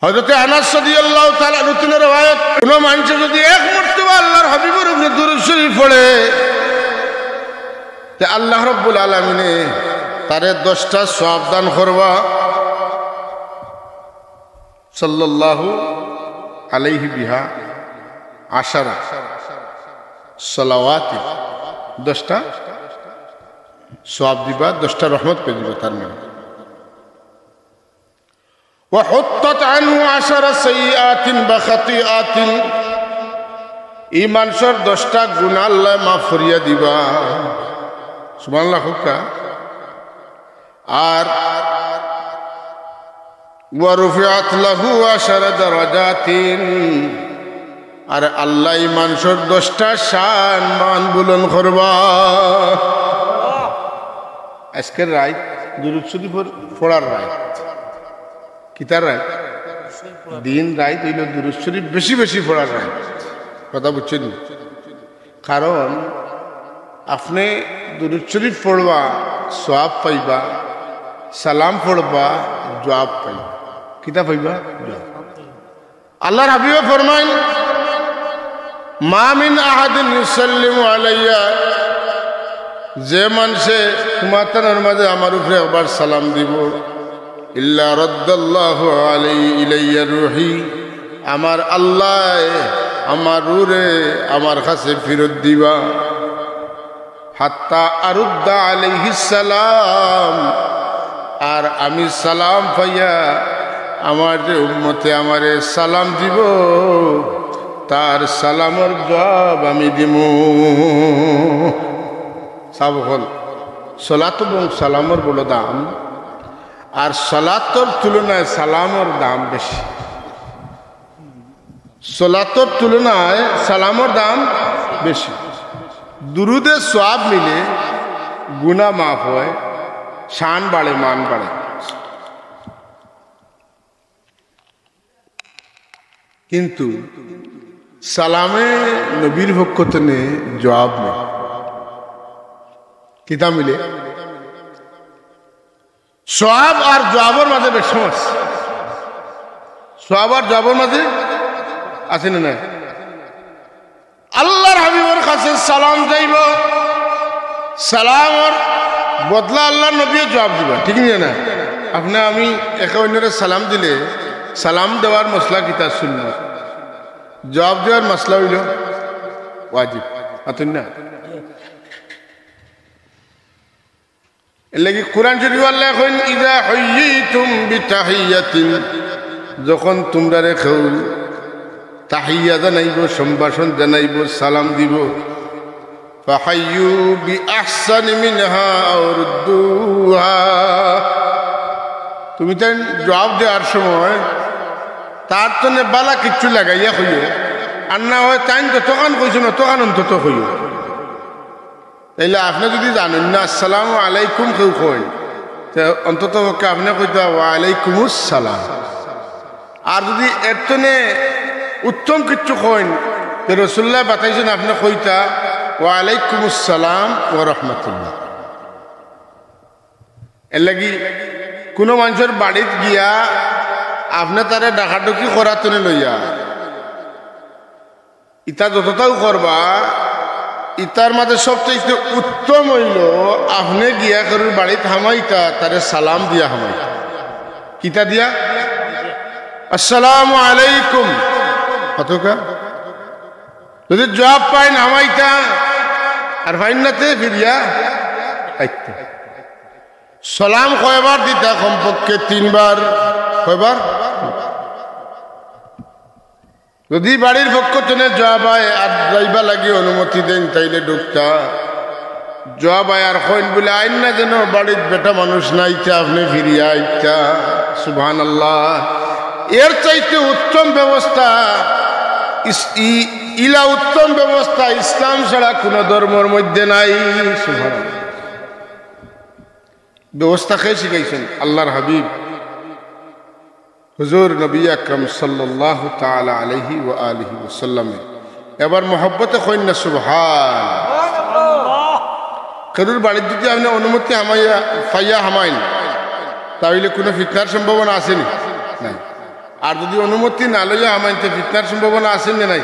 হযরত আনাস রাদিয়াল্লাহু তাআলা নতুনের রওয়ায়াত, কোন মানুষ যদি এক মর্তবা আল্লাহর হাবিবের উপরে দুরূদ শরীফ পড়ে তে আল্লাহ রাব্বুল আলামিনে তারে 10টা সওয়াব দান করবা। সাল্লাল্লাহু আলাইহি বিহা আশারা সালাওয়াত, 10টা সওয়াব দিবা, 10টা রহমত পেয়ে দিবা তার মানে। وحطت عنه 10 سيئات بخطيئات, এই মানুষের 10টা গুনাহ আল্লাহ মাফ করিয়া দিবা। সুবহানাল্লাহ হুকা। আর ورفعت له 10 درجات, আর আল্লাহ এই মানুষের 10টা শান মান বুলন্দ করবা। আজকের রাত দুরূদ শরীফের পড়ার রাত, কিতার রাত, দিন রাত হইল দুরূদ শরীফ বেশি বেশি পড়ার রাত। কথা বুঝছেন? কারণ আপনি দুরূদ শরীফ পড়বা সওয়াব পাইবা, সালাম পড়বা জবাব পাইবা। কিতা পাইবা? আল্লাহর হাবিব ফরমায়, মা মিন আহাদিন ইউসাল্লিমু আলাইয়া, যে মানুষে তোমার মাঝে আমার উপরে একবার সালাম দিব, ইল্লা রাদ্দাল্লাহু আলাইহি ইলাইয়া রূহি, আমার আল্লাহ আমার রূহে আমার কাছে ফেরত দিবা। হাত্তা আরুদ্দা আলাইহিস সালাম, আর আমি সালাম পাইয়া আমার যে উম্মতে আমারে সালাম দিব তার সালামের জবাব আমি দিব। সব হল সালাত এবং সালামের বড় দাম, আর সালাতর তুলনায় সালামের দাম বেশি। সালাতর তুলনায় সালামের দাম বেশি। দুরুদে সওয়াব মিলে গুনাহ মাফ হয়, শান বাড়ে, মান বাড়ে। কিন্তু সালামে নবীর পক্ষ থেকে জবাব নেই। কিতা মিলে? সওয়াব আর জবাবের মাঝে বেশ সমস্যা। সওয়াব আর জবাবের মাঝে আছে না নাই? আল্লাহর হাবিবের কাছে সালাম যাইব, সালামর বদলা আল্লাহ নবী জবাব দিবা, ঠিক না? আপনি আমি একে অন্যের সালাম দিলে সালাম দেওয়ার মশলা কিতা সুন্নাত, জবাব দেওয়ার মশলা হইল ওয়াজিব। আতেন না? এর লাগি কোরআন শরীফ আল্লাহ কইন, ইযা হুয়্যিতুম বিতাহিয়াতিন, যখন তোমরা কেউ তাহিয়া জানাইব, সম্ভাষণ জানাইব, সালাম দিব, ফাহাইয়ু বিআহসানি মিনহা আও রুদ্দুহা, তুমি তাই জবাব দেওয়ার সময় তার জন্য বালা কিচ্ছু লাগাইয়া হইও, আর না হয় তাই যতক্ষণ কইছো না তখন অন্তত হইও। তাইলে আপনি যদি জানেন না আসসালামু আলাইকুম কেউ কই, অন্তত আপনি কইতে ওয়ালাইকুমুস সালাম। আর যদি এর তনে উত্তম কিচ্ছু কইন, রাসূলুল্লাহ বাতাইছেন আপনি কইতা ওয়ালাইকুমুস সালাম ওয়া রাহমাতুল্লাহ। এর লাগি কোনো মানুষের বাড়িত গিয়া আপনি তারে ডাকাডুকি করার তনে লইয়া ইতা যতটাও করবা, ইতার মাঝে সবচেয়ে উত্তম হইল আপনি গিয়া কারোর বাড়িত হামাইতা তারে সালাম দিয়া হামাইতা। কিতা দিয়া? আসসালামু আলাইকুম। কতকা যদি জবাব পাই নামাইতা, আর ফাইনাতে ফিরিয়া আইতা। সালাম কয়বার দিতা? কমপক্ষে 3 বার। কয়বার? যদি বাড়ির পক্ষ থেকে জবাব আয় আর যাইবা লাগি অনুমতি দেন তাইলে ঢুকতা। জবাব আয় আর কইন বলে আইন না যেন বাড়ির বেটা মানুষ নাইতা আপনি ফিরিয়া আইতা। সুবহানাল্লাহ। এর চাইতে উত্তম ব্যবস্থা, ইলা উত্তম ব্যবস্থা ইসলাম ছাড়া কোন ধর্মের মধ্যে নাই। সুবহানাল্লাহ। ব্যবস্থা কে শিখাইছেন? আল্লাহর হাবিব হুজুর নবী আকরাম সাল্লাল্লাহু তাআলা আলাইহি ওয়া আলিহি ওয়াসাল্লাম। এবার মহব্বতে কইন না সুবহানাল্লাহ। কারোর বাড়ির যদি আপনি অনুমতি হামাইয়া ফাইয়া হামাইন, তাহলে কোনো ফিতনার সম্ভাবনা আসেনি? নাই। আর যদি অনুমতি না লইয়া আমাইতে ফিতনার সম্ভাবনা আছে না নাই?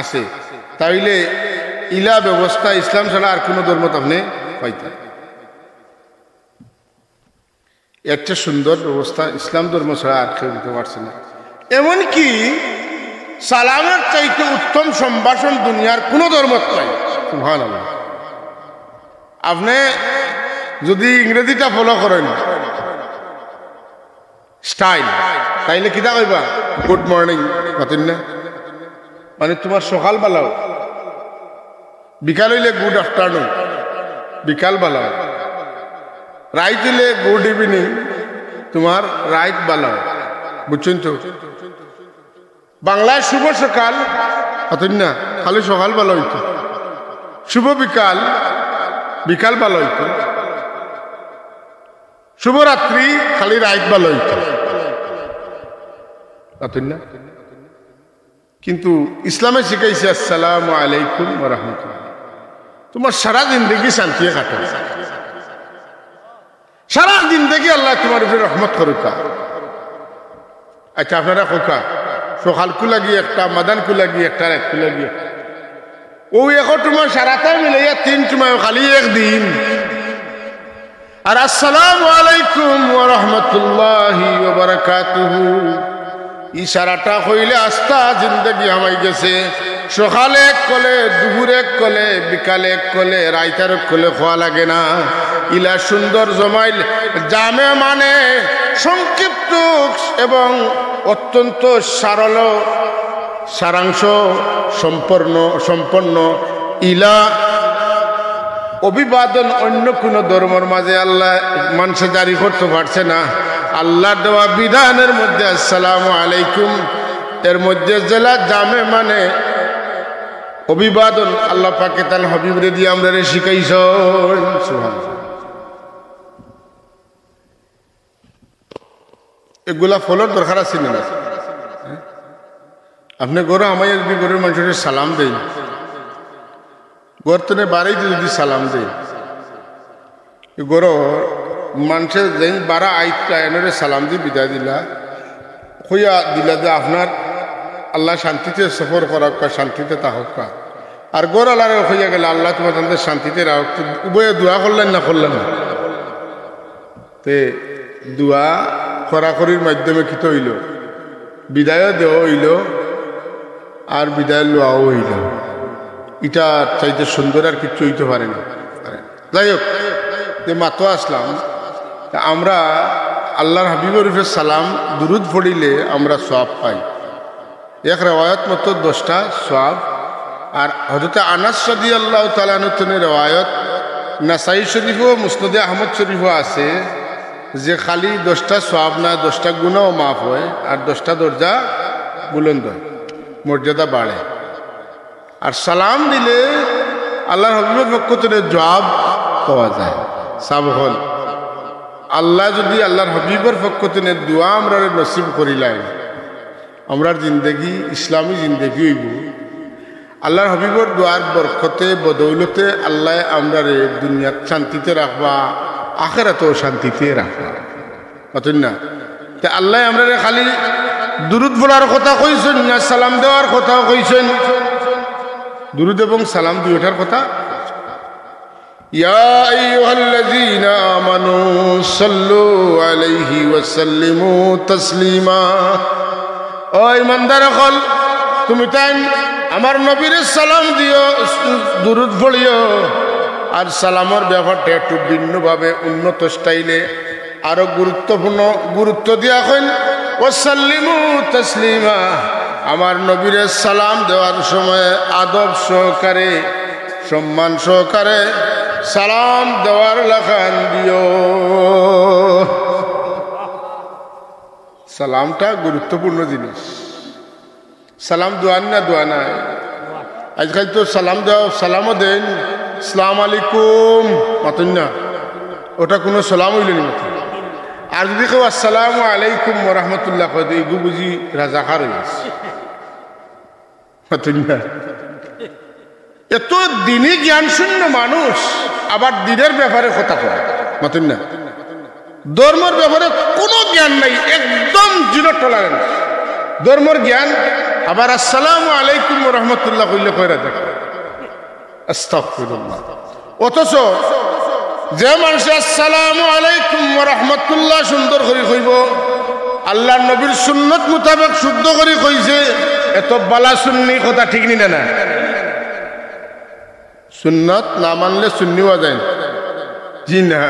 আছে। তাইলে ইলা ব্যবস্থা ইসলাম ছাড়া আর কোনো ধর্ম আপনি পাইতেন। এর চেয়ে সুন্দর ব্যবস্থা ইসলাম ধর্ম ছাড়া আর কেউ দিতে পারছে না। এমনকি সালামের চাইতে উত্তম সম্ভাষণ দুনিয়ার কোনো ধর্ম নাই। সুবহানাল্লাহ। আপনি যদি ইংরেজিটা ফলো করেন স্টাইল, তাইলে কিতা কইবা? গুড মর্নিং পাতেন না, মানে তোমার সকাল বেলাও। বিকাল হইলে গুড আফটারনুন, বিকাল বেলাও। রাইট হইলে গুড ইভিনিং, তোমার রাইট বেলাও। বুঝছেন তো? বাংলায় শুভ সকাল পাতেন না, খালি সকাল বেলা হইতো। শুভ বিকাল, বিকাল বেলা হইতো। শুভরাত্রি খালি রাইট বেলা হইতো। পাতেন না? কিন্তু ইসলামে শিখাইছে আসসালামু আলাইকুম ওয়া রাহমাতুল্লাহ। তোমার সারা জিন্দেগি শান্তি কাটে, সারা জিন্দেগি আল্লাহ তোমার উপরে রহমত করুকা। আচ্ছা আপনারা কোকা সকাল কুলা গিয়ে একটা, মাদান কুলা গিয়ে একটা, রাত কুলা গিয়ে ও এখন তোমার সারাটাই মিলাইয়া 3 সময় খালি একদিন। আর আসসালামু আলাইকুম ওয়া রাহমাতুল্লাহি ওয়া বারাকাতুহু ইশারাটা হইলে আস্থা জিন্দগি আমায় গেছে। সকালে এক কলে, দুপুরে এক কলে, বিকালে এক কলে, রাইতার এক কলে খাওয়া লাগে না। ইলা সুন্দর জমাইল জামে মানে সংক্ষিপ্ত এবং অত্যন্ত সরল সারাংশ সম্পন্ন ইলা অভিবাদন অন্য কোনো ধর্মের মাঝে আল্লাহ মানুষে জারি করতে পারছে না। আল্লাহর দেওয়া বিধানের মধ্যে আসসালামু আলাইকুম এর মধ্যে জেলা জামে মানে অভিবাদন আল্লাহ পাকে তার হাবিবরে দিয়ে আমরা শিখাইছেন। সুবহানাল্লাহ। এগুলা ফলোর দরকার আছে না? আপনি গরু আমায় যদি গরুর মানুষের সালাম দেন, গর্তনে বাড়াইতে যদি সালাম দেন, গরু মানুষের যেন বারা আইনরে সালাম দিয়ে বিদায় দিলা হইয়া দিলা যে আপনার আল্লাহ শান্তিতে সফর করাক, শান্তিতে তাহক। আর গড় আল্লাহ হইয়া গেলে আল্লাহ তোমার তাদের শান্তিতে রাখক। উভয়ে দোয়া করলেন না করলেন না? তে দোয়া করাকরির মাধ্যমে কি তো হইল? বিদায়ও দেওয়া হইল আর বিদায় লোয়াও হইল। এটা চাইতে সুন্দর আর কিছু হইতে পারে না। যাই হোক, যে মাত্র আসলাম, আমরা আল্লাহর হাবিবুর উপর সালাম দুরুদ পড়িলে আমরা সওয়াব পাই। এক রেওয়ায়ত মতো 10টা সওয়াব। আর হযরত আনাস রাদিয়াল্লাহু তাআলা আনহুর রেওয়ায়ত নাসাই শরীফ ও মুসনাদে আহমদ শরীফও আছে যে খালি 10টা সওয়াব না, 10টা গুনাহও মাফ হয় আর 10টা দরজা বুলন্দ হয়, মর্যাদা বাড়ে। আর সালাম দিলে আল্লাহর হাবিবের পক্ষ থেকে জবাব পাওয়া যায়। সাব হল আল্লাহ যদি আল্লাহর হাবিবের পক্ষ থেকে দোয়া আমরা নসিব করিলাই, আমরার জিন্দগি ইসলামী জিন্দগি হইব। আল্লাহর হাবিবর দোয়ার বরকতে বদৌলতে আল্লাহ আমরা দুনিয়াত শান্তিতে রাখবা, আখিরাতেও শান্তিতে রাখবা। বুঝলেন না? তা আল্লাহ আমরা খালি দুরুদ বলার কথা কইছেন না, সালাম দেওয়ার কথাও কইছেন। দুরুদ এবং সালাম দুইটার কথা। ইয়া আইয়ুহাল্লাযীনা আমানু সাল্লু আলাইহি ওয়া সাল্লিমু তাসলিমা। ও ইমানদারগণ, তুমি তাই আমার নবীর সালাম দিও, দুরুদ পড়িও। আর সালামের ব্যাপারটা একটু ভিন্নভাবে উন্নত স্টাইলে আরো গুরুত্ব দিয়া হইন ওয়াসাল্লিমু তাসলিমা। আমার নবীর সালাম দেওয়ার সময় আদব সহকারে, সম্মান সহকারে সালাম দেওয়ার লাগান দিও। সালামটা গুরুত্বপূর্ণ জিনিস। সালাম দোয়ান না দোয়া নাই। আজকাল তো সালাম দাও, সালামও দেন আসসালামু আলাইকুম মাতুন না, ওটা কোনো সালাম হইল নি মাত্র। আর যদি কেউ আসসালামু আলাইকুম ওয়া রাহমাতুল্লাহ কয়, এগু বুঝি রাজাকার হয়ে গেছে। মাতুন না, এত দিনই জ্ঞান শূন্য মানুষ আবার দিনের ব্যাপারে কথা কয়। মাতুন না, ধর্মের ব্যাপারে কোনো জ্ঞান নাই, একদম জিরো টলারেন্স ধর্মের জ্ঞান। আবার আসসালামু আলাইকুম ওয়া রাহমাতুল্লাহ কইলে কইরা দেখ, আস্তাগফিরুল্লাহ। অথচ যে মানুষ আসসালামু আলাইকুম ওয়া রাহমাতুল্লাহ সুন্দর করে কইব, আল্লাহর নবীর সুন্নত মোতাবেক শুদ্ধ করে কইছে, এত বালা সুন্নি কথা ঠিক নি না? সুন্নত না মানলে সুন্নি হওয়া যায়? জি না।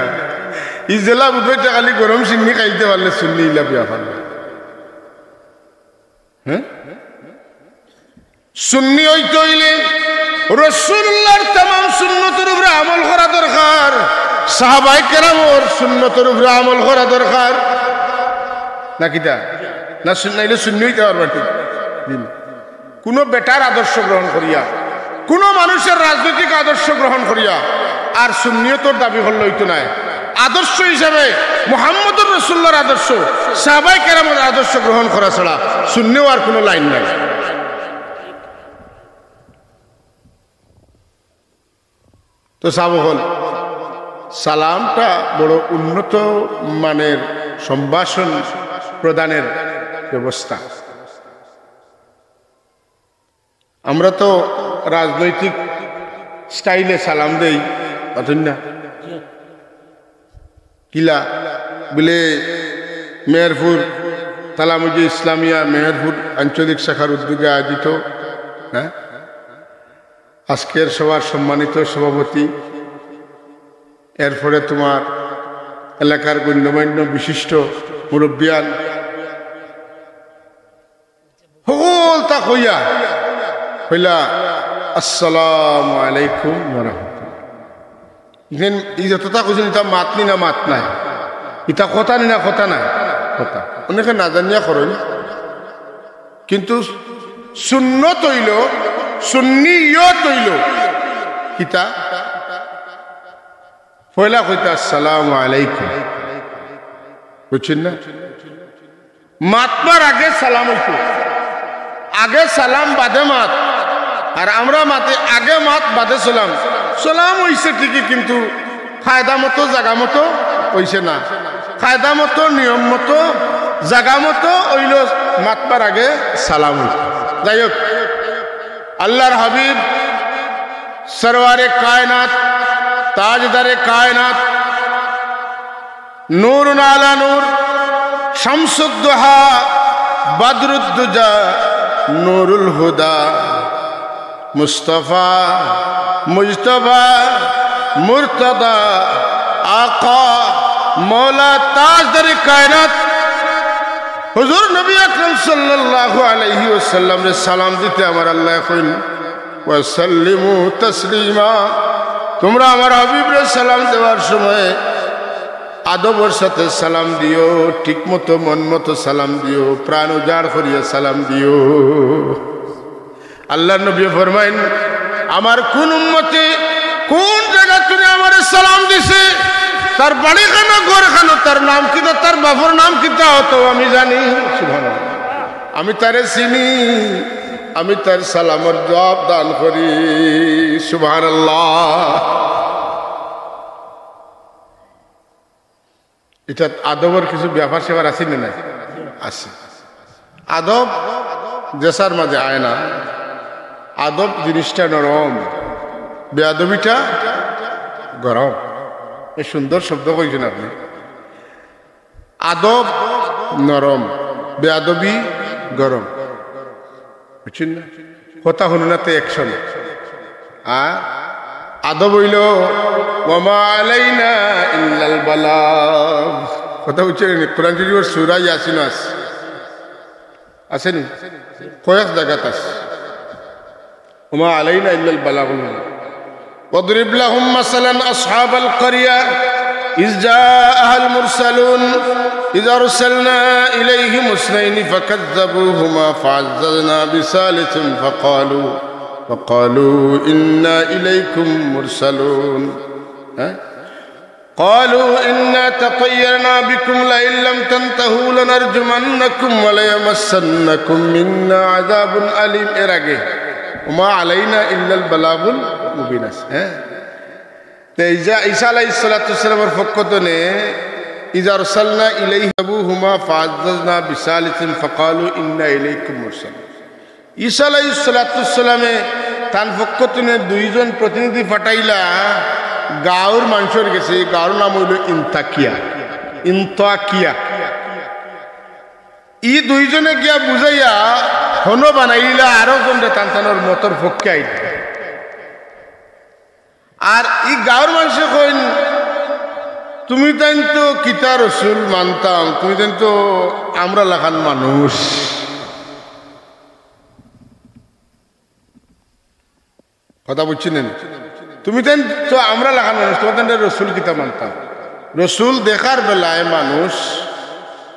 ই জেলা বুধবাইটা খালি গরম সিন্নি খাইতে পারলে সুন্নি ইলা বিয়া পারলে। হ্যাঁ, সুন্নি হইতে হইলে রাসূলুল্লাহর তামাম সুন্নতের উপরে আমল করা দরকার, সাহাবায়ে কেরামের সুন্নতের উপরে আমল করা দরকার। না কিটা না শুনাইলে সুন্নি হইতে পারবা ঠিক। কোন বেটার আদর্শ গ্রহণ করিয়া, কোন মানুষের রাজনৈতিক আদর্শ গ্রহণ করিয়া আর সুন্নিয়তর দাবি করলে হইতো না। আদর্শ হিসাবে মুহাম্মদুর রাসূলুল্লাহর আদর্শ, সাহাবায়ে কেরামের আদর্শ গ্রহণ করা ছাড়া সুন্নি আর কোনো লাইন নাই। তো সাবহল সালামটা বড় উন্নত মানের সম্ভাষণ প্রদানের ব্যবস্থা। আমরা তো রাজনৈতিক স্টাইলে সালাম দেই, অথন না কিলা বলে মেহেরপুর তালামুজি ইসলামিয়া মেহেরপুর আঞ্চলিক শাখার উদ্যোগে আয়োজিত, হ্যাঁ, আজকের সবার সম্মানিত সভাপতি, এরপরে তোমার এলাকার গণ্যমান্য বিশিষ্ট মুরব্বিয়ান হল তা কইয়া হইলা আসসালামু আলাইকুম ওয়া রাহমাতুল্লাহ। এই যতটা কইছেন এটা মাত নি না মাত নাই, এটা কথা নি না কথা নাই, কথা অনেকে না জানিয়া করেন। কিন্তু সুন্নত হইল, সুন্নিয়ত হইল কিতা পয়লা কইতা আসসালামু আলাইকুম, বুঝছেন না? মাতবার আগে সালাম হইতো, আগে সালাম বাদে মাত। আর আমরা মাতে আগে মাত বাদে সালাম। সালাম হইছে ঠিকই, কিন্তু কায়দা মতো জায়গা মতো হইছে না। কায়দা মতো নিয়ম মতো জায়গা মতো হইল মাতবার আগে সালাম হইছে। যাই হোক, আল্লাহর হাবিব সরওয়ারে কায়নাত, তাজদারে কায়নাত, নূরুন আলা নূর, শামসুদ্দোহা, বদরুদ্দুজা, নূরুল হুদা, মুস্তাফা, মুজতবা, মুর্তদা, আকা, মৌলা তাজদারে কায়নাত হুজুর নবী আকরাম সাল্লাল্লাহু আলাইহি ওয়াসাল্লাম রে সালাম দিতে আমার আল্লাহ কইল ওয়া সাল্লিমু তাসলিমা। তোমরা আমার হাবিবরে সালাম দেওয়ার সময় আদবের সাথে সালাম দিও, ঠিক মতো মন মতো সালাম দিও, প্রাণ উজাড় করিয়া সালাম দিও। আল্লাহ নবী ফরমাইন, আমার কোন উম্মতে কোন জায়গা তুমি আমার সালাম দিছে, তার বাড়ি কেন ঘর কেন, তার নাম কিনা, তার বাবার নাম কিতা হতো আমি জানি। সুবহানাল্লাহ, আমি তারে চিনি, আমি তার সালামের জবাব দান করি। সুবহানাল্লাহ। এটা আদবের কিছু ব্যাপার সেবার আছে না? আছে। আদব জেসার মাঝে আয় না। আদব জিনিসটা নরম, বেয়াদবিটা গরম। এই সুন্দর শব্দ কইছেন আপনি। আদব নরম, বেয়াদবি গরম, বুঝছেন না? কথা শুনুনাতে অ্যাকশন। আদব হইল ওয়ামা আলাইনা ইল্লাল বালাগ। কথা বুঝছেন? কোরআন শরীফের সূরা ইয়াসিন আসেনি, কয়েক জায়গাত আছে ওয়ামা আলাইনা ইল্লাল বালাগ। واضرب لهم مثلا أصحاب القرية إذ جاءها المرسلون إذ أرسلنا إليهم اثنين فكذبوهما فعززنا بثالث فقالوا إنا إليكم مرسلون. قالوا إنا تطيرنا بكم لئن لم تنتهوا لنرجمنكم وليمسنكم منا عذاب أليم. এর আগে ওমা আলাইনা ইল্লাল বালাগুল মুবিন আছে। ঈসা আলাইহিস সালাতু ওয়াস সালামের পক্ষ থেকে ইযা আরসালনা ইলাইহি আবুহুমা ফাআজ্জাজনা বিসালিসিন ফাকালু ইন্না ইলাইকুম মুরসালুন। ঈসা আলাইহিস সালাতু সালামে তান পক্ষতুনে দুইজন প্রতিনিধি পাঠাইলা গাঁওর মানুষের গেছে। গাঁওর নাম হইল ইনতাকিয়া। ই দুইজনে গিয়া বুঝাইয়া হন বানাইলা আরো জনরে তানতানোর মতর পক্ষে আইল। আর ই গাঁওর মানুষে কইন তুমি তাই তো কিতা রসুল মানতাম, তুমি তাই তো আমরা লাখান মানুষ। কথা বুঝছিলেন? তুমি তাই তো আমরা লাখান মানুষ, তোমার তাই রসুল কিতা মানতাম। রসুল দেখার বেলায় মানুষ,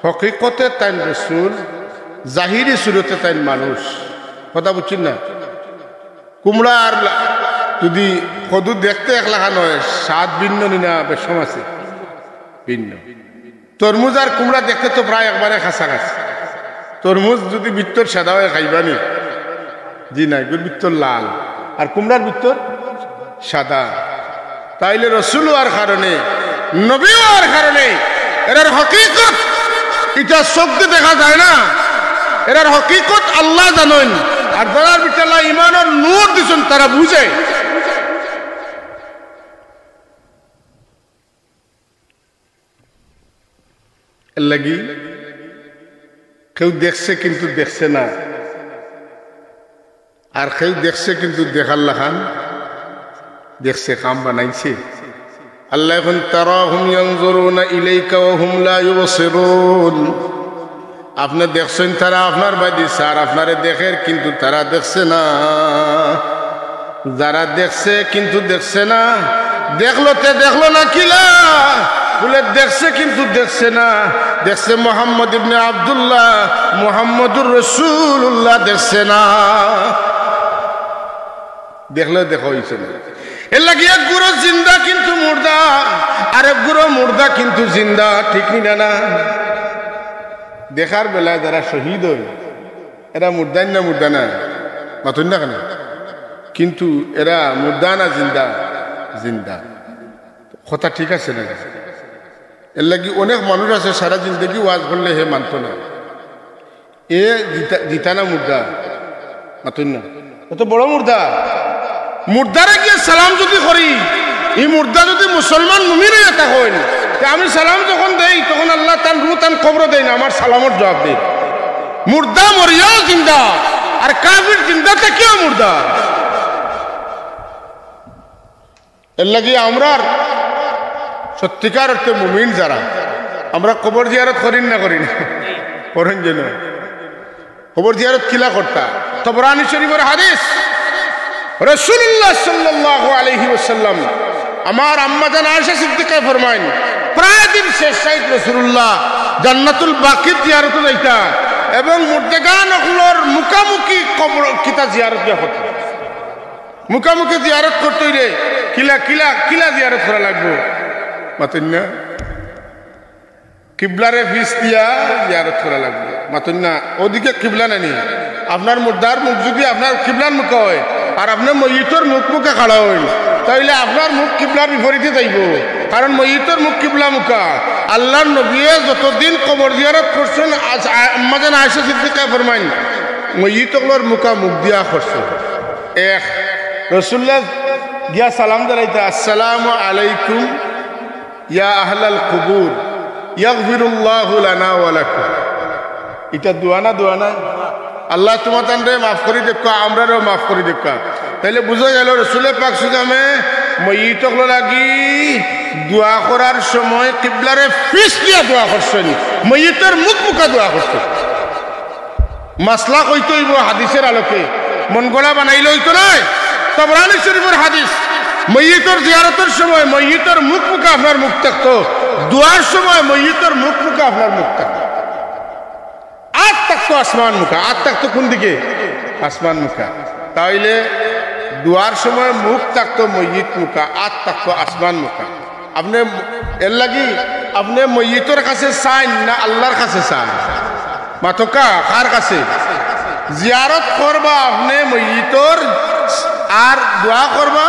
হকিকতে তাই রসুল, জাহিরি সুরতে তাই মানুষ। কথা বুঝছেন না? কুমড়া আর যদি কদু দেখতে এক লাখান হয়, স্বাদ ভিন্ন নিনা বেশম আছে ভিন্ন। তরমুজ আর কুমড়া দেখতে তো প্রায় একবারে কাছাকাছি। তরমুজ যদি ভিতর সাদা হয়ে খাইবানি, জি না, এগুলোর ভিতর লাল আর কুমড়ার ভিতর সাদা। তাইলে রসুল হওয়ার কারণে, নবী হওয়ার কারণে এরার হকিকত এটা চোখে দেখা যায় না, এরার হকিকত আল্লাহ জানেন। আর যারা ভিতরে ইমানের নূর দিছেন তারা বুঝে। এর লাগি কেউ দেখছে কিন্তু দেখছে না, আর কেউ দেখছে কিন্তু দেখার লাখান দেখছে, কাম বানাইছে। আল্লাহ এখন তারাহুম ইয়ানজুরুনা ইলাইকা ওয়া হুম লা ইউবসিরুন। আপনি দেখছেন তারা আপনার বাড়ি স্যার, আপনারে দেখের কিন্তু তারা দেখছে না। যারা দেখছে কিন্তু দেখছে না, দেখলো তে দেখলো না কিলা বলে দেখছে কিন্তু দেখছে না। দেখছে মুহাম্মদ ইবনে আব্দুল্লাহ, মুহাম্মদুর রাসূলুল্লাহ দেখছে না। দেখলে দেখা হয়েছে না। এর লাগে এক গুরু জিন্দা কিন্তু মুর্দা, আর এক গুরু মুর্দা কিন্তু জিন্দা, ঠিক না? দেখার বেলায় যারা শহীদ হয় এরা মুর্দান না মুর্দা না, মাতুন না কেন? কিন্তু এরা মুর্দা না জিন্দা? জিন্দা। কথা ঠিক আছে না? এর লাগি অনেক মানুষ আছে সারা জিন্দগি ওয়াজ করলে হে মানত না। এ জিতা না মুর্দা, মাতুন না? এত বড় মুর্দা। মুর্দারে গিয়ে সালাম যদি করি, এই মুর্দা যদি মুসলমান মুমিন হয়ে থাকেন, আমি সালাম যখন দেই তখন আল্লাহ তার রূহ তার কবর দেয় না, আমার সালামর জবাব দেয়। মুর্দা মরিয়াও জিন্দা, আর কাফির জিন্দা থেকেও মুর্দা। এর লাগি আমরা সত্যিকার অর্থে মুমিন যারা, আমরা কবর জিয়ারত করিন না করি না? করেন যেন। কবর জিয়ারত কিলা করতা? তবরানী শরীফের হাদিস, রাসূলুল্লাহ সাল্লাল্লাহু আলাইহি ওয়াসাল্লাম আমার আম্মা জান আয়েশা সিদ্দিকা ফরমায়েন, প্রায় দিন শেষ সাইদ রাসূলুল্লাহ জান্নাতুল বাকি জিয়ারত যাইতা এবং মুর্দাগান ওগুলোর মুখামুখি কবর কিতা জিয়ারত করতে। মুখামুখি জিয়ারত করতে রে কিলা কিলা কিলা জিয়ারত করা লাগবে মাতুন না? কিবলারে ফিস দিয়া জিয়ারত করা লাগবে মাতুন না? ওদিকে কিবলা নানি, আপনার মুর্দার মুখ যদি আপনার কিবলার মুখ হয় আর আপনার মইয়িতর মুখ মুখে খাড়া হইল, তাইলে আপনার মুখ কিবলার বিপরীতে যাইব, কারণ মইয়িতর মুখ কিবলা মুখা। আল্লাহর নবী যতদিন কবর জিয়ারত করছেন, আম্মা জান আয়েশা সিদ্দিকা ফরমাইন, মইয়িতগুলোর মুখা মুখ দিয়া করছে। এক রাসূলুল্লাহ গিয়া সালাম দাঁড়াইতে, আসসালামু আলাইকুম ইয়া আহলাল কুবুর ইয়াগফিরুল্লাহু লানা ওয়া লাকুম। এটা দোয়া না? দোয়া না? আল্লাহ তোমার তানরে মাফ করে দেখা, আমরারও মাফ করে দেখা। তাইলে বুঝা গেল রাসূল পাক সুজামে মইয়িতক লাগি দোয়া করার সময় কিবলারে ফিস দিয়া দোয়া করছেন, মইয়িতের মুখ মুখা দোয়া করছেন। মাসলা কইতে হইব হাদিসের আলোকে, মন গলা বানাইলে হইতো নয়। তবরানী শরীফের হাদিস, মইয়িতর জিয়ারতের সময় মইয়িতের মুখ মুখা আপনার মুখ থাকতো, দোয়ার সময় মইয়িতের মুখ মুখা আপনার মুখ থাকতো। আজ থাকতো আসমান মুখা, আজ থাকতো কোন দিকে? আসমান মুখা। তাইলে দোয়ার সময় মুখ থাকতো মইয়িত মুখা, আজ থাকতো আসমান মুখা। আপনি এর লাগি আপনি মইয়িতর কাছে চান না আল্লাহর কাছে চান? মাতকা কার কাছে? জিয়ারত করবা আপনি মইয়িতর, আর দোয়া করবা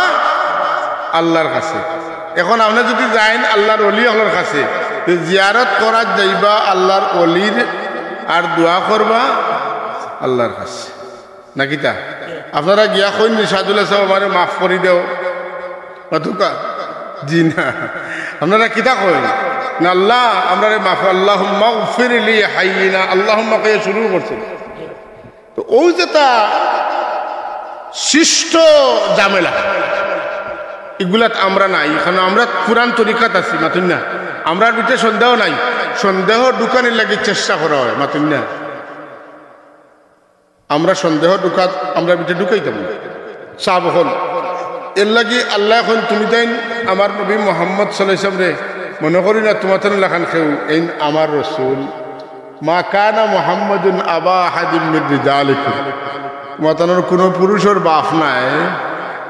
আল্লাহর কাছে। এখন আপনি যদি যাইন আল্লাহর ওলি হলোর কাছে, জিয়ারত করা যাইবা আল্লাহর অলির আর দোয়া করবা আল্লাহর কাছে নাকি তা আপনারা গিয়া কইন সাদুল্লাহ সাহেব আমারে মাফ করে দেও অতুকা জি না আপনারা কিতা কইন না আল্লাহ আমরা মাফ আল্লাহুম্মা গফির লি হাইয়িনা আল্লাহুম্মা কে শুরু করছেন তো ওই যে তা শিষ্ট ঝামেলা এগুলা আমরা নাই এখানে আমরা পুরান তরিকাত আছি মাতুন না আমরা ভিতরে সন্দেহ নাই সন্দেহ ঢুকানোর লাগে চেষ্টা করা হয় মাতুন না আমরা সন্দেহ ঢুকাত আমরা ভিতরে ঢুকাইতাম সাব হল এর লাগি আল্লাহ এখন তুমি তাই আমার নবী মোহাম্মদ সাল্লাল্লাহু আলাইহি ওয়াসাল্লাম রে মনে করি না তোমার তো লেখান খেউ এই আমার রসুল মা কানা মুহাম্মাদুন আবা আহাদিম মিন রিজালিকুম তোমার কোনো পুরুষের বাপ নাই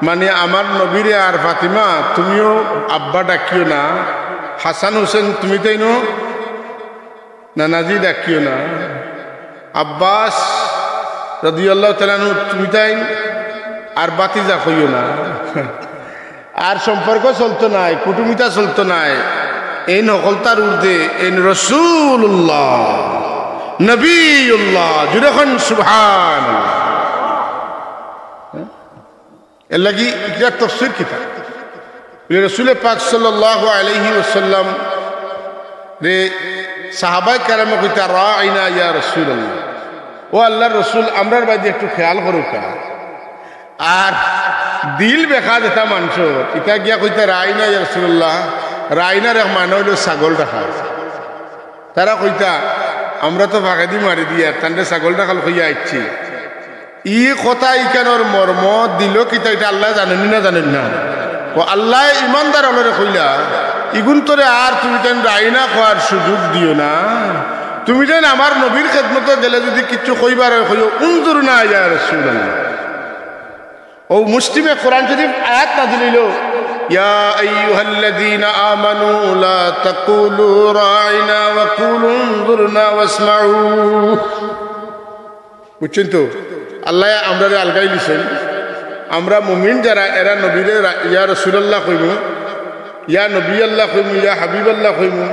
মানে আমার নবীরে আর ফাতিমা তুমিও আব্বা ডাকিও না হাসান হোসেন তুমি তাই না নাজি ডাকিও না আব্বাস রাদিয়াল্লাহু তাআলা আনহু তুমি তাই আর বাতিজা কইও না আর সম্পর্ক চলতো নাই কুটুমিতা চলতো নাই এই নকলতার ঊর্ধ্বে এই রাসূলুল্লাহ নবিউল্লাহ যখন সুবহানাল্লাহ এর লাগি এটা তাফসীর কিতাব রাসূল পাক সাল্লাল্লাহু আলাইহি ওয়াসাল্লাম রে সাহাবায়ে কেরাম কইতা রাইনা ইয়া রাসূলুল্লাহ ও আল্লাহর রাসূল আমরার বাদে একটু খেয়াল করুকা আর দিল বেখা যেটা মানছ এটা গিয়া কইতা রাইনা ইয়া রাসূলুল্লাহ রাইনার এক মানে হইল ছাগল রাখা তারা কইতা আমরা তো ভাগাদি মারি দিয়া তান্ডে ছাগল রাখাল কইয়া আইছি ই কথা ইকানোর মর্ম দিল কিতা এটা আল্লাহ জানেন না জানেন না ও আল্লাহ ইমানদার অলরে কইলা ইগুন তোরে আর তুমি তেন রাইনা খাওয়ার সুযোগ দিও না তুমি যেন আমার নবীর খেদমতে গেলে যদি কিছু কইবার কইও উনজুর না ইয়া রাসূলুল্লাহ ও মুসলিমে কোরআন শরীফ আয়াত নাযিল হইল ইয়া আইয়ুহাল্লাযীনা আমানু লা তাকুলু রাইনা ওয়া কুলু উনজুরনা ওয়াসমাউ বুঝছেন তো আল্লাহ আমরা আলগাই দিছেন আমরা মুমিন যারা এরা নবীরে ইয়া রাসূলুল্লাহ কইমু ইয়া নবী আল্লাহ কইমু ইয়া হাবিব আল্লাহ কইমু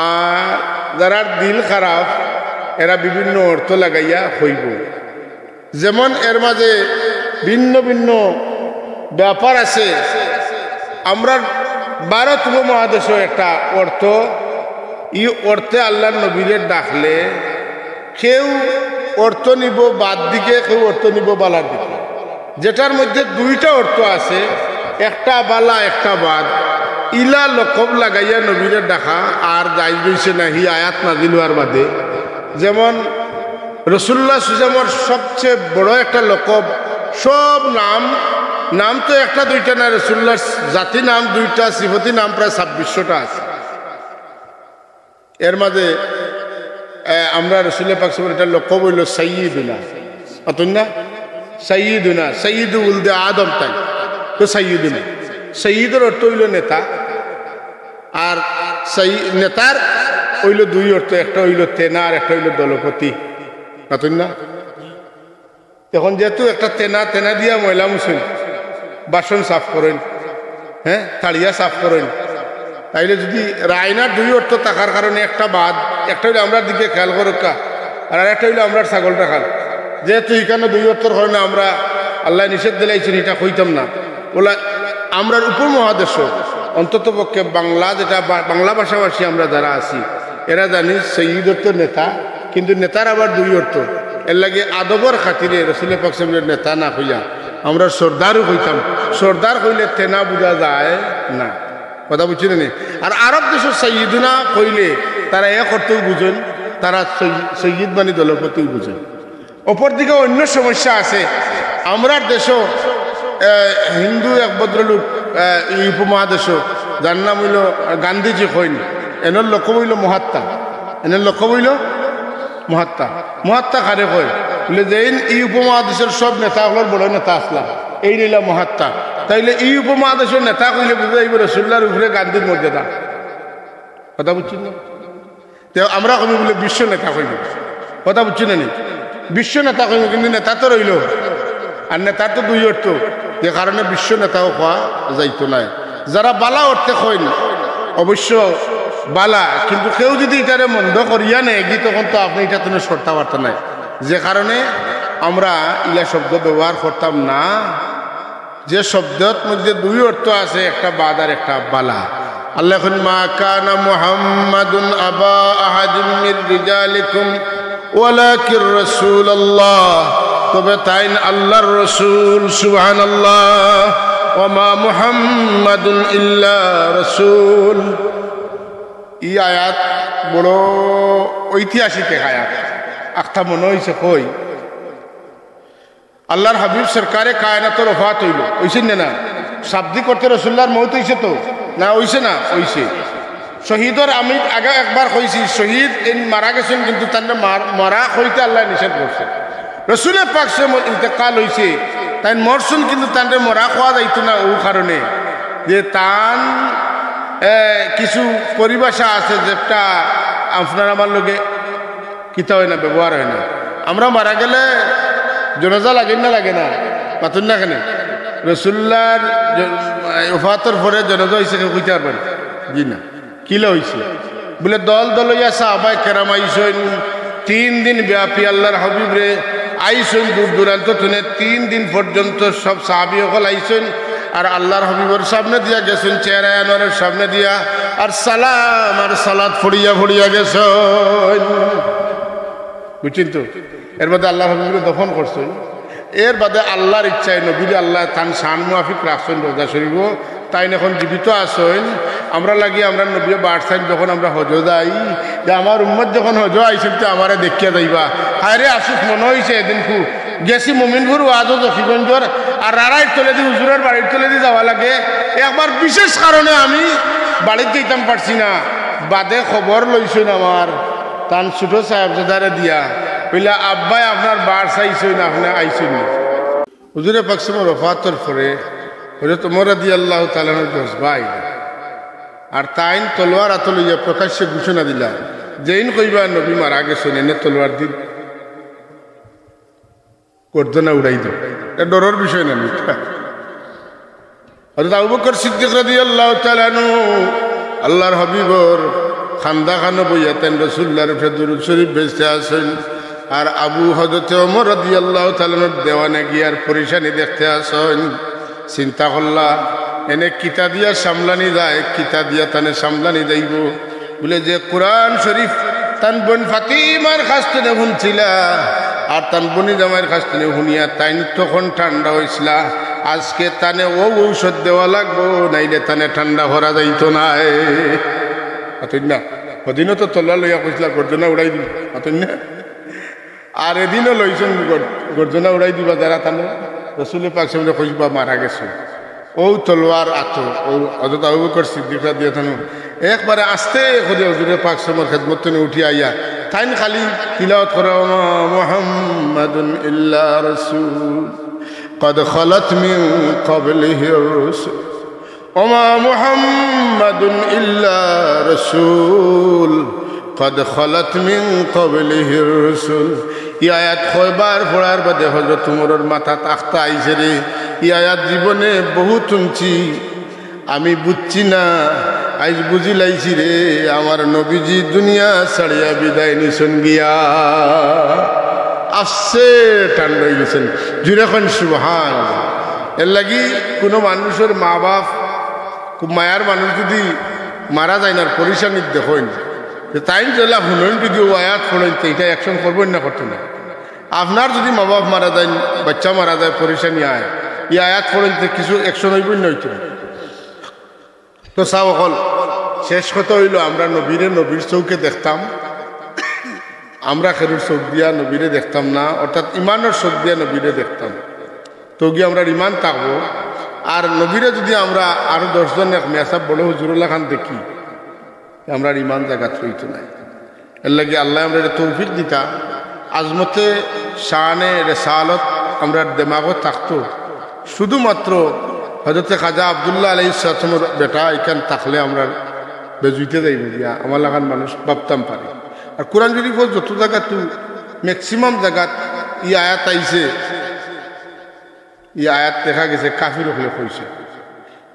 আর যারা দিল খারাপ এরা বিভিন্ন অর্থ লাগাইয়া হইব যেমন এর মাঝে ভিন্ন ভিন্ন ব্যাপার আছে আমরা ভারত উপমহাদেশে একটা অর্থ ই অর্থে আল্লাহর নবীরে ডাকলে কেউ অর্থ নিব বাদ দিকে কেউ অর্থ নিব বালার দিকে যেটার মধ্যে দুইটা অর্থ আছে একটা বালা একটা বাদ ইলা লকব লাগাইয়া নবীরে ডাকা আর যাই গইছে না হি আয়াত নাযিল হওয়ার বাদে যেমন রাসূলুল্লাহ সুজামর সবচেয়ে বড় একটা লকব সব নাম তো একটা দুইটা না রাসূলুল্লাহ জাতি নাম দুইটা সিফতি নাম প্রায় 2600টা আছে এর মাঝে আমরা রাসূল পাক সাল্লাল্লাহু আলাইহি ওয়াসাল্লাম এটা লকব হইল সাইয়্যিদুনা অতন না সাইয়্যিদুনা সাইয়্যিদু উলদে আদম তাই তো সাইয়্যিদুনা সাইয়্যিদের অর্থ হইল নেতা আর নেতার হইল দুই অর্থ একটা হইল তেনা আর একটা হইল দলপতি অতন না এখন যেহেতু একটা তেনা দিয়া ময়লা মুছেন বাসন সাফ করেন হ্যাঁ থাড়িয়া সাফ করেন তাইলে যদি রায়নার দুই অর্থ থাকার কারণে একটা বাদ একটা হইলে আমরা দিকে খেয়াল করুকা আর একটা হইলে আমরা ছাগলটা খাল যেহেতু এখানে দুই অর্থর কারণে আমরা আল্লাহ নিষেধ দিলাইছেন এটা কইতাম না ওলা আমরা উপমহাদেশ অন্তত পক্ষে বাংলা যেটা বাংলা ভাষাভাষী আমরা যারা আছি এরা জানি সৈয়দ অর্থ নেতা কিন্তু নেতার আবার দুই অর্থ এর লাগে আদবর খাতিরে রাসূল পাক সাল্লাল্লাহু আলাইহি ওয়াসাল্লামের নেতা না হইয়া আমরা সর্দারও হইতাম সর্দার হইলে তেনা বোঝা যায় না কথা বুঝছেন না আর আরব দেশের সৈয়দুনা কইলে তারা এক অর্থও বুঝেন তারা সৈয়দ মানে দলপতিও বুঝেন অপরদিকে অন্য সমস্যা আছে আমরা দেশও হিন্দু এক ভদ্রলোক এই উপমহাদেশও যার নাম হইল গান্ধীজি কইন এনার লক্ষ্য হইল মহাত্মা এনার লক্ষ্য হইল মহাত্মা কারে কয় বলে যে এই উপমহাদেশের সব নেতাগুলোর বড় নেতা আসলা এই নিলা মহাত্মা তাইলে এই উপমহাদেশের নেতা কইলে বুঝে যাইব রাসূলুল্লাহর উপরে গান্ধীর মর্যাদা কথা বুঝছেন না তো আমরা কবি বলে বিশ্ব নেতা কইব কথা বুঝছেন না বিশ্ব নেতা কইব কিন্তু নেতা তো রইল আর নেতার তো দুই অর্থ যে কারণে বিশ্ব নেতাও হওয়া যাইতো নাই যারা বালা অর্থে কইন অবশ্য বালা, কিন্তু কেউ যদি এটারে মন্দ করিয়া নেয় গি তখন তো আপনি এটা তুমি সরতে পারতেন না, যে কারণে আমরা ইলা শব্দ ব্যবহার করতাম না। যে শব্দের মধ্যে দুই অর্থ আছে, একটা বাদ আর একটা বালা। আল্লাহ এখন মা কানা মুহাম্মাদুন আবা আহাদিম মির রিজালিকুম ওয়ালাকির রাসূলুল্লাহ, তবে তাই আল্লাহর রাসূল, সুবহানাল্লাহ। ওয়া মা মুহাম্মাদুন ইল্লা রাসূল। এই আয়াত বড় ঐতিহাসিক আয়াত। একটা মনে হয়েছে কই আল্লাহর হাবিব সরকারে কায়নাতের ওফাত হইল, হইছেন না? শাব্দিক করতে রসুল্লাহর মৌত হইছে তো না? হইছে না? হইছে। শহীদর আমি আগে একবার কইছি, শহীদ মারা গেছেন কিন্তু তার মরা হইতে আল্লাহ নিষেধ করছে। রসুলের পাক সে ইন্তেকাল হইছে, তাই মরছুন কিন্তু তান্ডে মরা খাওয়া যাইতো না, ও কারণে যে তান কিছু পরিভাষা আছে যেটা আপনার আমার লোকে কিতা হয় না, ব্যবহার হয় না। আমরা মারা গেলে জনাজা লাগে না, লাগে না? মাতুন না কেন? রসুল্লার ওফাতর পরে জনাজা হয়েছে কেউ কইতে পারবেন? জি না। কিলা হয়েছে বলে দল দল ইয়া সাহাবায়ে কেরাম আইসেন 3 দিন ব্যাপী আল্লাহর হাবিব রে আইসেন, দূর দূরান্ত থেকে 3 দিন পর্যন্ত সব সাহাবী সকল আইসেন, আর আল্লাহর হাবিবের সামনে দিয়া গেছেন, চেহারা আনোয়ারের সামনে দিয়া, আর সালাম আর সালাত ফড়িয়া ফড়িয়া গেছেন, বুঝছেন তো? এর বাদে আল্লাহর হাবিবকে দফন করছেন। এর বাদে আল্লাহর ইচ্ছায় নবীর আল্লাহ তান শান মুআফিক রাখছেন রোজা শরীফ, তাই এখন জীবিত আসেন। আমরা লাগি আমরা নবী বাড়ছেন যখন আমরা হজ যাই, যে আমার উম্মত যখন হজ আইসেন তো আমারে দেখিয়া যাইবা। হায়রে আসুক মনে হয়েছে এদিন খুব গেছি মুমিনপুর ওয়াজও জফিগঞ্জর, আর রাড়াইট তলে দি হুজুরের বাড়ির তলে দি যাওয়া লাগে। একবার বিশেষ কারণে আমি বাড়িতে যেতাম পারছি না, বাদে খবর লইছেন আমার তান ছোট সাহেবজাদারে দিয়া, বললা আব্বাই আপনার বার চাইছেন, আপনি আইছেন। হুজুরে পাক সময় ওফাতের পরে হযরত ওমর রাদিয়াল্লাহু তাআলা দোষ ভাই আর তাইন তলোয়ার হাতে লইয়া প্রকাশ্যে ঘোষণা দিলা, যেইন কইবা নবী মারা গেছেন এনে তলোয়ার দিন গর্দনা উড়াই দাও। এটা ডরের বিষয় না। হযরত আবু বকর সিদ্দিক রাদিয়াল্লাহু তাআলা আল্লাহর হাবিবর খান্দা খানো বইয়াতেন, রাসূলুল্লাহর উপরে দুরূদ শরীফ বেচতে আসেন, আর আবু হযরত ওমর রাদিয়াল্লাহু তাআলা দেওয়ানে গিয়ার পরিশানি দেখতে আসেন। চিন্তা করলা এনে কিতা দিয়া সামলানি যায়, কিতা দিয়া তানে সামলানি যাইব বলে যে কোরআন শরীফ তান বোন ফাতিমার কাছ থেকে শুনছিলা, আর তান বনি জামাইয়ের কাছ থেকে শুনিয়া তাইন তখন ঠান্ডা হয়েছিলা। আজকে তানে ও ঔষধ দেওয়া লাগবো, নাইলে তানে ঠান্ডা ভরা যাইতো না। না ওদিনও তো তলোয়ার লইয়া কইছিলা গর্জনা উড়াই দিল, না? আর এদিনও লইছেন গর্জনা উড়াই দিবা যারা তানে রাসূলের পাক সামনে কইবা মারা গেছে, ও তলোয়ার আতো ও হযরত আবু বকর সিদ্দিক রাদিয়াল্লাহু একবারে আস্তে করে হুজুরের পাক সামনে খেদমত থেকে উঠি আইয়া তাইন খালি তিলাওয়াত করা, মুহাম্মাদুন ইল্লা রাসূল قد خلت من قبله الرسل وما محمد إلا رسول قد خلت من قبله الرسل। এই আয়াত কয়বার পড়ার বাদে হযরত ওমরের মাথা আখতা আইছে রে, এই আয়াত জীবনে বহুত শুনছি, আমি বুঝছি না, আজ বুঝি লাইছি রে, আমার নবীজি দুনিয়া ছাড়িয়া বিদায় নিছেন গিয়া। আসছে টান হয়ে গেছেন, জুড়ে এখন সুবহানাল্লাহ। এর লাগি কোনো মানুষের মা বাপ খুব মায়ার মানুষ যদি মারা যায় না পরিশানি দেখেন, তাই চলা শুনেন যদি ও আয়াত ফোনেন তো এটা অ্যাকশন করবেন না, করতে না। আপনার যদি মা বাপ মারা যায়, বাচ্চা মারা যায়, পরিশানি আয়, এই আয়াত ফোনেন তো কিছু অ্যাকশন হইবেন না হইতো। তো চাও অকল শেষ কথা হইল আমরা নবীর চৌকে দেখতাম, আমরা খেরুর চোখ দিয়া নবীরে দেখতাম না, অর্থাৎ ইমানের চোখ দিয়া নবীরে দেখতাম। তো গিয়ে আমরা ইমান থাকবো, আর নবীরে যদি আমরা আরো 10 জন মেসাব বড় হুজুরুল্লাহ খান দেখি, আমরা ইমান জায়গা থইতো নাই। এর লাগে আল্লাহ আমরা তৌফিক দিতা, আজমতে শানে রেসালত আমরা দেমাগত থাকতো। শুধুমাত্র হযরত খাজা আব্দুল্লাহ আলাইহিস সালামের বেটা এখান থাকলে আমরা বেজুইতে যাইব গিয়া আমার লাগান মানুষ ভাবতাম পারে। আর কোরআন শরীফ যত জায়গা তো ম্যাক্সিমাম জায়গাত ই আয়াত আইছে, ই আয়াত দেখা গেছে কাফির হলে কইছে।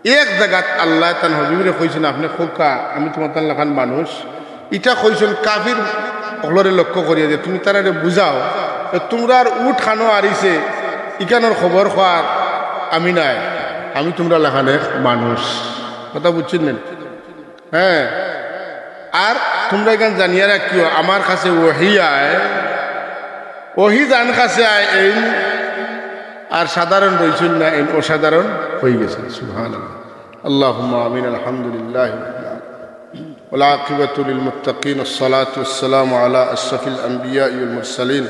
এক জায়গাত আল্লাহ তান হবিবরে কইছেন আপনি খোকা আমি তোমার তান লাখান মানুষ এটা কইছেন কাফির হলরে লক্ষ্য করিয়া যে তুমি তারা বুঝাও তোমরা আর উঠ খানো আরিছে ইকানোর খবর খোয়ার আমি নাই আমি তোমরা লেখানে মানুষ কথা বুঝছেন না হ্যাঁ আর তোমরা এখান জানিয়ে রাখিও আমার কাছে ওহি আয় ওহি জান কাছে আয় এই আর সাধারণ রইছেন না এই অসাধারণ হয়ে গেছে সুবহানাল্লাহ আল্লাহুম্মা আমিন আলহামদুলিল্লাহ والعاقبة للمتقين الصلاة والسلام على أشرف الأنبياء والمرسلين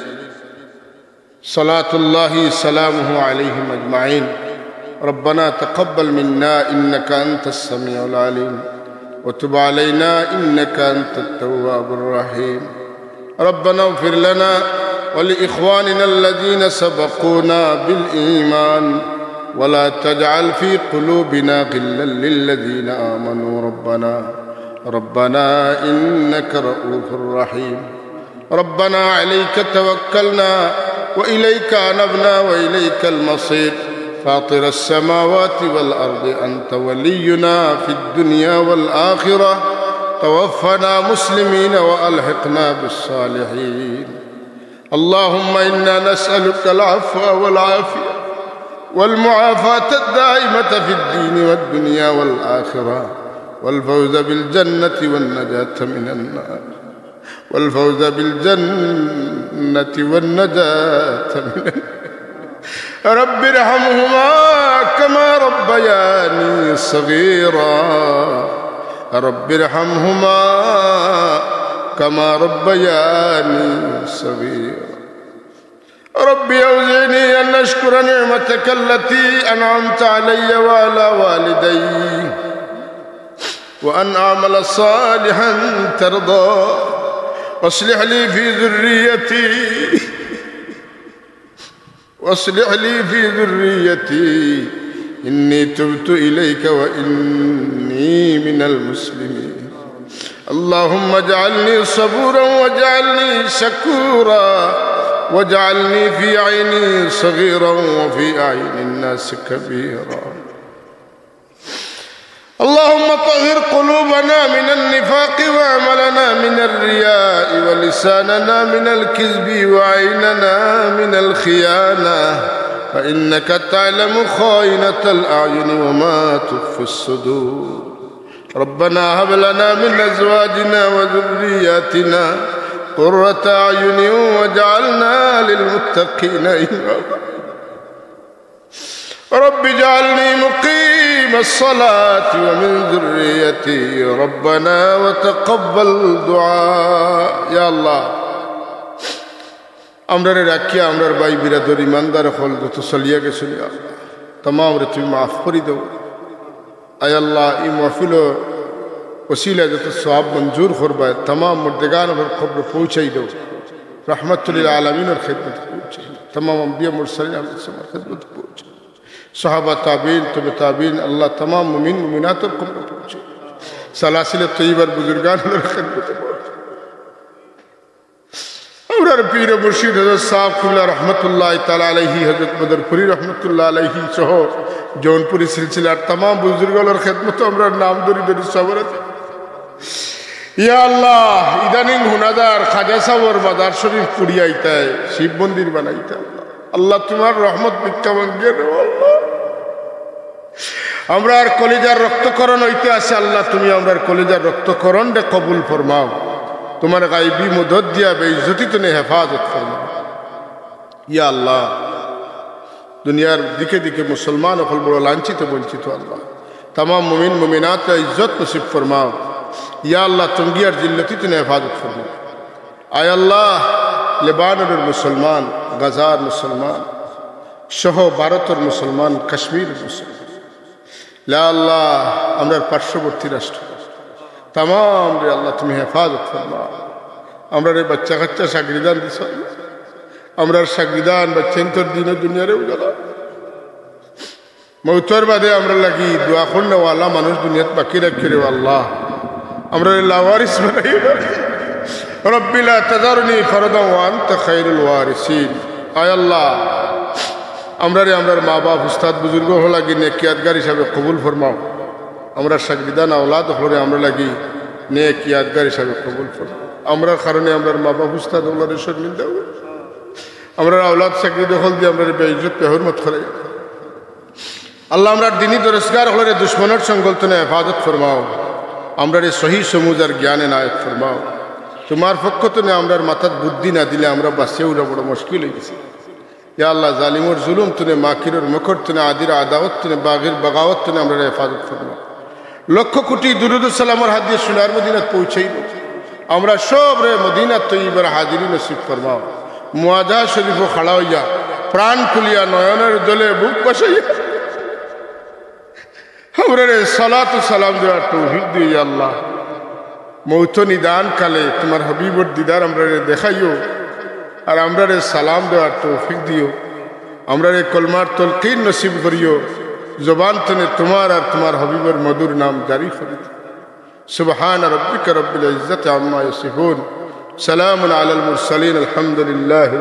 صلاة الله سلامه عليهم أجمعين ربنا تقبل منا إنك أنت السميع العليم وتب علينا إنك أنت التواب الرحيم ربنا اغفر لنا ولإخواننا الذين سبقونا بالإيمان ولا تجعل في قلوبنا غلا للذين آمنوا ربنا إنك رؤوف رحيم ربنا عليك توكلنا وإليك أنبنا وإليك المصير فاطر السماوات والأرض أنت ولينا في الدنيا والآخرة توفنا مسلمين وألحقنا بالصالحين اللهم إنا نسألك العفو والعافية والمعافاة الدائمة في الدين والدنيا والآخرة والفوز بالجنة والنجاة من النار والفوز بالجنة والنجاة من النار رب ارحمهما كما ربياني صغيرا رب ارحمهما كما ربياني صغيرا رب أوزعني أن أشكر نعمتك التي أنعمت علي وعلى والدي وأن أعمل صالحا ترضى واصلح لي في ذريتي إني تبت إليك وإني من المسلمين اللهم اجعلني صبورا واجعلني شكورا واجعلني في عيني صغيرا وفي أعين الناس كبيرا اللهم طهر قلوبنا من النفاق وعملنا من الرياء ولساننا من الكذب وعيننا من الخيانة فإنك تعلم خائنة الأعين وما تخفي الصدور ربنا هب لنا من أزواجنا وذرياتنا قرة أعين واجعلنا للمتقين إماما رب اجعلني مقيم الصلاة ومن ذريتي ربنا وتقبل دعاء يا الله আমরারে রাখিয়া আমরার ভাই বিরাদর ইমানদার হল যত চলিয়া গেছিল তমাম রে তুমি মাফ করে দাও আয় আল্লাহ এই মাহফিল ওসিলা যত সওয়াব মঞ্জুর করবা तमाम মুর্দেগান ওর কবর পৌঁছাই দাও রহমাতুল আলামিনের খিদমত পৌঁছাই तमाम अंबिया मुरसलिन আলাইহিস সালাম খিদমত পৌঁছাই সাহাবা তাবিন তবে তাবিন আল্লাহ तमाम মুমিন মুমিনাতের কবর পৌঁছাই সালাসিলে তৈয়বার বুজুর্গানের খিদমত পৌঁছাই আমরার পীর মুর্শিদ হযরত সাহেব কুল্লা রহমাতুল্লাহ তাআলা আলাইহি হযরত বদরপুরি রহমাতুল্লাহ আলাইহি সহ জৌনপুরি সিলসিলার तमाम বুজুর্গদের খিদমত আমরা নাম ধরি সবরত ইয়া আল্লাহ ইদানিং হুনাদার খাজা সাবর মাদার শরীফ পুড়িয়াইতায় শিব মন্দির বানাইতা আল্লাহ তোমার রহমত ভিক্ষা মাঙ্গে নাও আল্লাহ আমরা আর কলিজার রক্তকরণ হইতে আছে আল্লাহ তুমি আমরার কলিজার রক্তকরণ রে কবুল ফরমাও তোমার গায়বী মদদ দিয়া বেইজ্জতি তুমি হেফাজত ফরমাও ইয়া আল্লাহ দুনিয়ার দিকে দিকে মুসলমান হল বড় লাঞ্ছিত বঞ্চিত আল্লাহ तमाम मुमिन मुमिनात का इज्जत नसीब फरमाओ या अल्लाह तुंगियार जिल्लती तुने हिफाजत फरमाओ आय अल्लाह लेबानोर मुसलमान गजार मुसलमान शह भारतर मुसलमान कश्मीर मुसलमान ला अल्लाह अमरार पार्श्ववर्ती राष्ट्र तमाम रे अल्लाह तुम्हें हिफाजत फरमाओ अमरार बच्चा कच्चा शागिदान दिस अमरार शागिदान बच्चें तोर दिन दुनिया रे उजाला मौतर बादे আমরা লাগি দোয়া করনে ওয়ালা মানুষ দুনিয়াত বাকি রাখি রে আল্লাহ আমরা লাওয়ারিস বানাই রব্বি লা তাযারনি ফরদান ওয়া আনতা খায়রুল ওয়ারিসিন আয় আল্লাহ আমরারে আমরার মা বাপ উস্তাদ বুজুর্গ লাগি নেক ইয়াদগার হিসাবে কবুল ফরমাও। আমরা সাগরিদান আওলাদ হলে আমরা লাগি নেক ইয়াদগার হিসাবে কবুল ফরমাও। আমরার কারণে আমরার মা বাপ উস্তাদ ওগুলোর শর্মিন্দা হবে, আমরা আওলাদ সাগরিদ হল দিয়ে আমরা বেইজ্জত বেহরমত করে। আল্লাহ আমরার দিনী দরজগার হলে দুশ্মনের সংগলতনে হেফাজত ফরমাও। আমরারে সহি সমুজার জ্ঞানে নায়ক ফরমাও। তোমার পক্ষ তনে আমরার মাথার বুদ্ধি না দিলে আমরা বাঁচিয়ে উঠা বড় মুশকিল হয়ে গেছে। ইয়া আল্লাহ জালিমর জুলুম তুনে মাকিরর মকর তুনে আদির আদাওয়াত তুনে বাগির বাগাওয়াত তুনে আমরা হেফাজত ফরমাও। লক্ষ কোটি দুরুদ সালামের হাত দিয়ে সোনার মদিনাত পৌঁছাইব। আমরা সব রে মদিনাত তৈয়বার হাজিরি নসিব ফরমাও। মুআজা শরীফ খাড়া হইয়া প্রাণ খুলিয়া নয়নের দলে বুক বসাইয়া আমরা রে সালাত সালাম দেওয়ার তৌফিক দিয়ে আল্লাহ মৌত নিদান কালে তোমার হাবিবর দিদার আমরা রে দেখাইও আর আমরা রে সালাম দেওয়ার তৌফিক দিও। আমরা রে কলমার তলকিন নসিব করিও। জবান তনে তোমার আর তোমার হাবিবর মধুর নাম জারি করি। সুবহান রাব্বিকা রব্বিল ইজ্জাতি আম্মা ইয়াসিফুন, সালামুন আলাল মুরসালিন, আলহামদুলিল্লাহি।